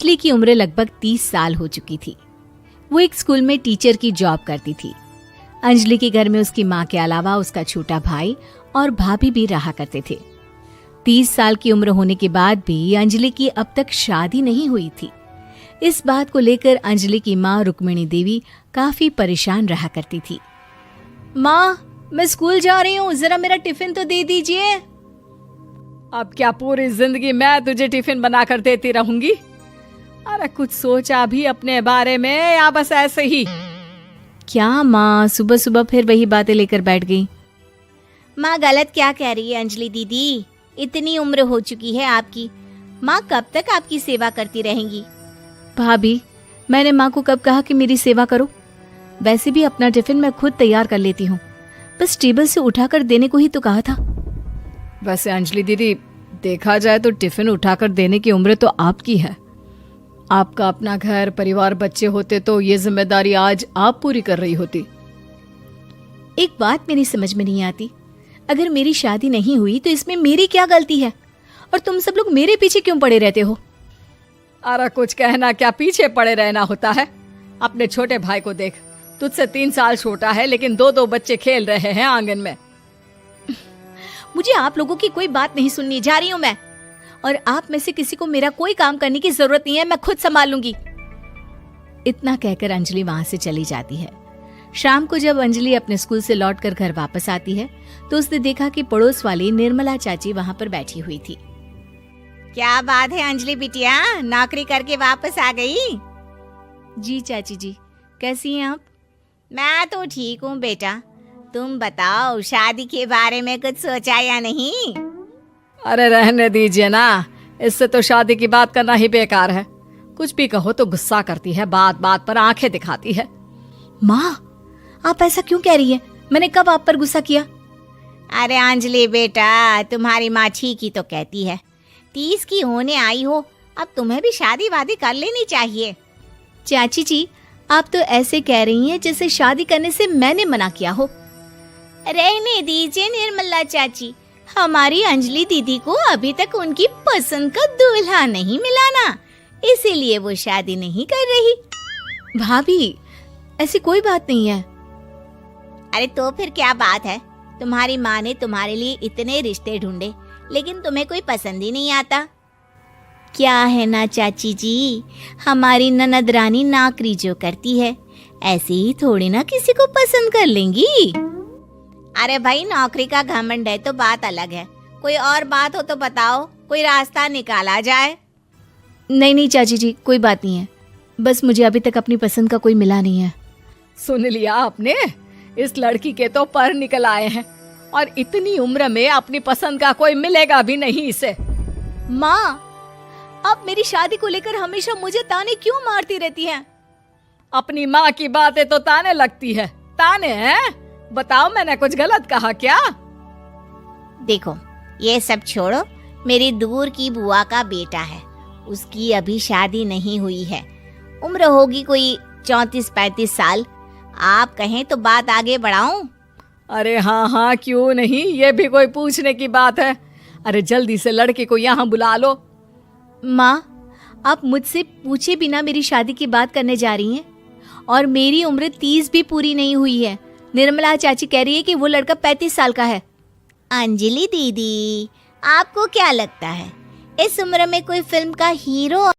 अंजलि की उम्र लगभग 30 साल हो चुकी थी। वो एक स्कूल में टीचर की जॉब करती थी। अंजलि के घर में उसकी माँ के अलावा उसका छोटा भाई और भाभी भी रहा करते थे। 30 साल की उम्र होने के बाद भी अंजलि की अब तक शादी नहीं हुई थी। इस बात को लेकर अंजलि की माँ रुक्मिणी देवी काफी परेशान रहा करती थी। माँ, मैं स्कूल जा रही हूँ, जरा मेरा टिफिन तो दे दीजिए। अब क्या पूरी जिंदगी मैं तुझे टिफिन बनाकर देती रहूंगी? अरे कुछ सोचा भी अपने बारे में या बस ऐसे ही? क्या माँ, सुबह सुबह फिर वही बातें लेकर बैठ गई। माँ गलत क्या कह रही है अंजलि दीदी? इतनी उम्र हो चुकी है आपकी, माँ कब तक आपकी सेवा करती रहेंगी? भाभी, मैंने माँ को कब कहा कि मेरी सेवा करो? वैसे भी अपना टिफिन मैं खुद तैयार कर लेती हूँ, बस टेबल से उठाकर देने को ही तो कहा था। वैसे अंजलि दीदी, देखा जाए तो टिफिन उठाकर देने की उम्र तो आपकी है। आपका अपना घर परिवार बच्चे होते तो ये जिम्मेदारी आज आप पूरी कर रही होती। एक बात मेरी समझ में नहीं आती, अगर मेरी शादी नहीं हुई तो इसमें मेरी क्या गलती है और तुम सब लोग मेरे पीछे क्यों पड़े रहते हो? अरे कुछ कहना क्या पीछे पड़े रहना होता है? अपने छोटे भाई को देख, तुझसे 3 साल छोटा है लेकिन 2 बच्चे खेल रहे हैं आंगन में। मुझे आप लोगों की कोई बात नहीं सुननी, जा रही हूँ मैं। और आप में से किसी को मेरा कोई काम करने की जरूरत नहीं है, मैं खुद संभाल लूंगी। इतना कहकर अंजलि वहां से चली जाती है। शाम को जब अंजलि अपने स्कूल से लौटकर घर वापस आती है तो उसने देखा कि पड़ोस वाली निर्मला चाची वहां पर बैठी हुई थी। क्या बात है अंजलि बिटिया, नौकरी करके वापस आ गई? जी चाची जी, कैसी हैं आप? मैं तो ठीक हूँ बेटा, तुम बताओ शादी के बारे में कुछ सोचा या नहीं? अरे रहने दीजिए ना, इससे तो शादी की बात करना ही बेकार है। कुछ भी कहो तो गुस्सा करती है, बात बात पर आंखें दिखाती है। माँ, आप ऐसा क्यों कह रही हैं? मैंने कब आप पर गुस्सा किया? अरे अंजलि बेटा, तुम्हारी माँ ठीक ही तो कहती है। 30 की होने आई हो, अब तुम्हें भी शादी वादी कर लेनी चाहिए। चाची जी, आप तो ऐसे कह रही हैं जैसे शादी करने से मैंने मना किया हो। रहने दीजिए निर्मला चाची, हमारी अंजलि दीदी को अभी तक उनकी पसंद का दूल्हा नहीं मिला ना, इसीलिए वो शादी नहीं कर रही। भाभी, ऐसी कोई बात नहीं है। अरे तो फिर क्या बात है? तुम्हारी माँ ने तुम्हारे लिए इतने रिश्ते ढूंढे लेकिन तुम्हें कोई पसंद ही नहीं आता। क्या है ना चाची जी, हमारी ननद रानी नौकरी जो करती है ऐसे ही थोड़ी ना किसी को पसंद कर लेंगी। अरे भाई, नौकरी का घमंड है तो बात अलग है, कोई और बात हो तो बताओ, कोई रास्ता निकाला जाए। नहीं चाची जी, कोई बात नहीं है, बस मुझे अभी तक अपनी पसंद का कोई मिला नहीं है। सुन लिया आपने, इस लड़की के तो पर निकल आए हैं और इतनी उम्र में अपनी पसंद का कोई मिलेगा भी नहीं इसे। माँ, आप मेरी शादी को लेकर हमेशा मुझे ताने क्यों मारती रहती हैं? अपनी माँ की बातें तो ताने लगती है। ताने हैं? बताओ, मैंने कुछ गलत कहा क्या? देखो, ये सब छोड़ो, मेरी दूर की बुआ का बेटा है, उसकी अभी शादी नहीं हुई है, उम्र होगी कोई 34-35 साल। आप कहें तो बात आगे बढ़ाऊं? अरे हाँ, क्यों नहीं, ये भी कोई पूछने की बात है। अरे जल्दी से लड़के को यहाँ बुला लो। माँ, आप मुझसे पूछे बिना मेरी शादी की बात करने जा रही हैं और मेरी उम्र 30 भी पूरी नहीं हुई है। निर्मला चाची कह रही है कि वो लड़का 35 साल का है। अंजलि दीदी, आपको क्या लगता है इस उम्र में कोई फिल्म का हीरो